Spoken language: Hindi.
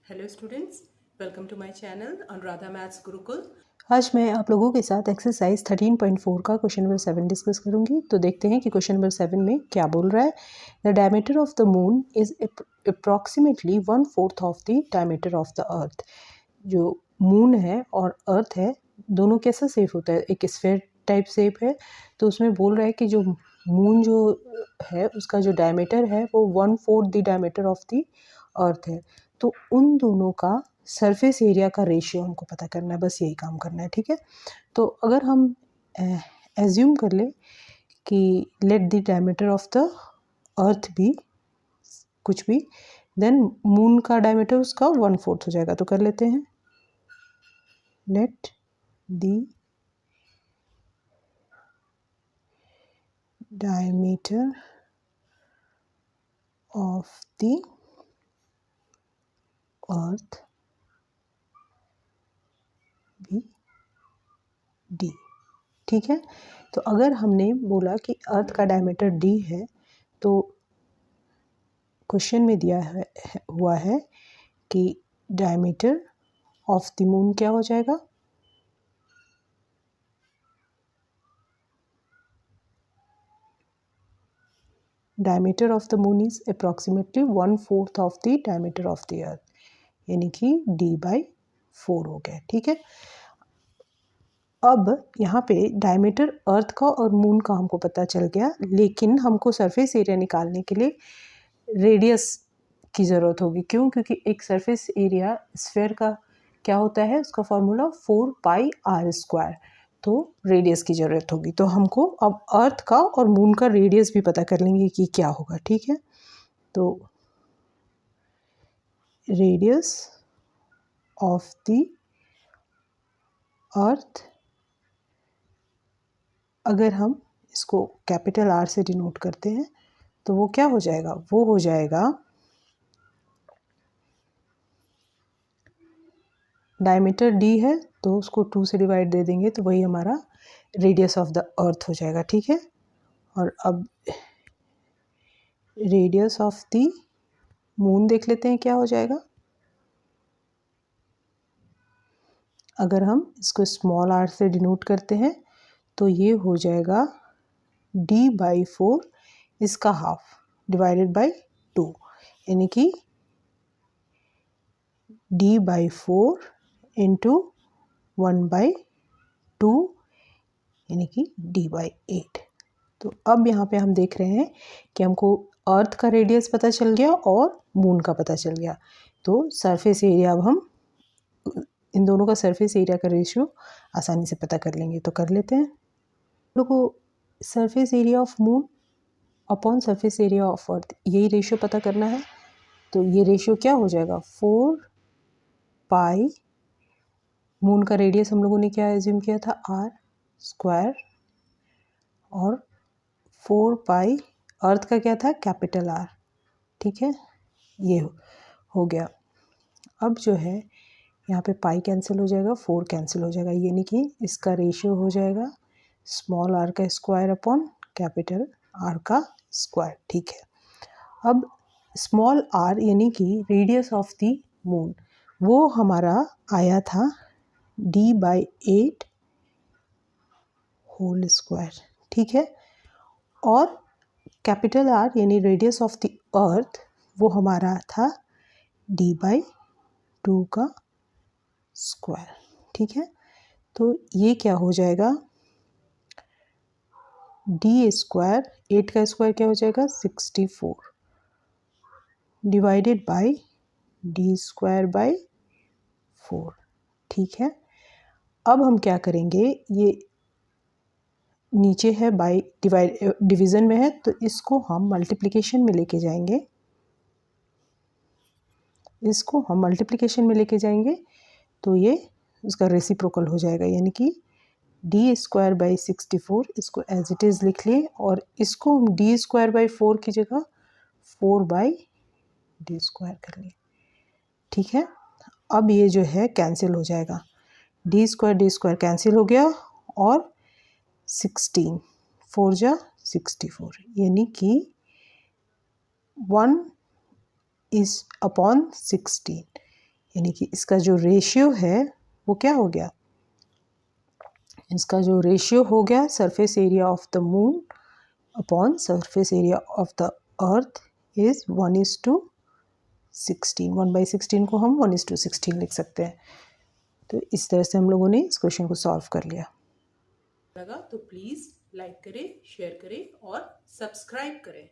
Hello students, welcome to my channel Anuradha maths Gurukul. आज मैं आप लोगों के साथ एक्सरसाइज 13.4 का क्वेश्चन नंबर 7 डिस्कस करूंगी। तो देखते हैं कि क्वेश्चन नंबर 7 में क्या बोल रहा है। The diameter of the moon is approximately 1/4 of the diameter of the earth. जो मून है और अर्थ है दोनों कैसा शेप होता है, एक स्फेयर टाइप शेप है। तो उसमें बोल रहा है कि जो मून जो है उसका जो डायमीटर है वो 1/4 the diameter of the earth है। तो उन दोनों का सरफेस एरिया का रेशियो हमको पता करना है, बस यही काम करना है। ठीक है, तो अगर हम एज्यूम कर ले कि let the diameter of the earth भी कुछ भी, देन मून का डायमीटर उसका 1/4 हो जाएगा। तो कर लेते हैं, let the diameter of the earth भी डी। ठीक है, तो अगर हमने बोला कि अर्थ का डायमीटर डी है तो क्वेश्चन में दिया हुआ है कि डायमीटर ऑफ द मून क्या हो जाएगा, diameter of the moon is approximately 1/4 of the diameter of the earth, यानी कि d/4 हो गया। ठीक है, अब यहाँ पे डायमीटर अर्थ का और मून का हमको पता चल गया, लेकिन हमको सरफेस एरिया निकालने के लिए रेडियस की ज़रूरत होगी। क्यों? क्योंकि एक सरफेस एरिया स्फेयर का क्या होता है, उसका फॉर्मूला 4πr²। तो रेडियस की ज़रूरत होगी। तो हमको अब अर्थ का और मून का रेडियस भी पता कर लेंगे कि क्या होगा। ठीक है, तो रेडियस ऑफ द अर्थ, अगर हम इसको कैपिटल आर से डिनोट करते हैं तो वो क्या हो जाएगा, वो हो जाएगा डायमीटर डी है तो उसको 2 से डिवाइड दे देंगे तो वही हमारा रेडियस ऑफ द अर्थ हो जाएगा। ठीक है, और अब रेडियस ऑफ द मून देख लेते हैं क्या हो जाएगा। अगर हम इसको स्मॉल आर से डिनोट करते हैं तो ये हो जाएगा d/4 इसका हाफ डिवाइडेड बाय 2, यानी कि d/4 इंटू 1/2 यानी कि d/8। तो अब यहाँ पे हम देख रहे हैं कि हमको अर्थ का रेडियस पता चल गया और मून का पता चल गया। तो सरफेस एरिया अब हम इन दोनों का सरफेस एरिया का रेशियो आसानी से पता कर लेंगे। तो कर लेते हैं, लोगों को surface area of moon upon surface area of earth यही रेशियो पता करना है। तो ये रेशियो क्या हो जाएगा, 4π, मून का रेडियस हम लोगों ने क्या एज्यूम किया था, r², और 4π अर्थ का क्या था, कैपिटल R। ठीक है, ये हो गया। अब जो है यहाँ पे पाई कैंसिल हो जाएगा, 4 कैंसिल हो जाएगा, यानी कि इसका रेशियो हो जाएगा स्मॉल r का स्क्वायर अपॉन कैपिटल R का स्क्वायर। ठीक है, अब स्मॉल r यानी कि रेडियस ऑफ द मून वो हमारा आया था d/8 होल स्क्वायर। ठीक है, और कैपिटल R यानी रेडियस ऑफ द अर्थ वो हमारा था d/2 का स्क्वायर। ठीक है, तो ये क्या हो जाएगा, d², 8 का स्क्वायर क्या हो जाएगा, 64 डिवाइडेड बाय d²/4। ठीक है, अब हम क्या करेंगे, ये नीचे है बाई डिवीज़न में है तो इसको हम मल्टीप्लिकेशन में लेके जाएंगे, इसको हम मल्टीप्लिकेशन में लेके जाएंगे तो ये उसका रेसिप्रोकल हो जाएगा, यानी कि d²/64 इसको एज इट इज़ लिख लिए और इसको हम d²/4 की जगह 4/d² कर लिए। ठीक है, अब ये जो है कैंसिल हो जाएगा, d² कैंसिल हो गया और 16 4 जा 64, यानी कि 1 is upon 16, यानी कि इसका जो रेशियो है वो क्या हो गया, इसका जो रेशियो हो गया surface area of the moon upon surface area of the earth is 1:16। 1/16 को हम 1:16 लिख सकते हैं। तो इस तरह से हम लोगों ने इस क्वेश्चन को सॉल्व कर लिया। लगा तो प्लीज़ लाइक करें, शेयर करें और सब्सक्राइब करें।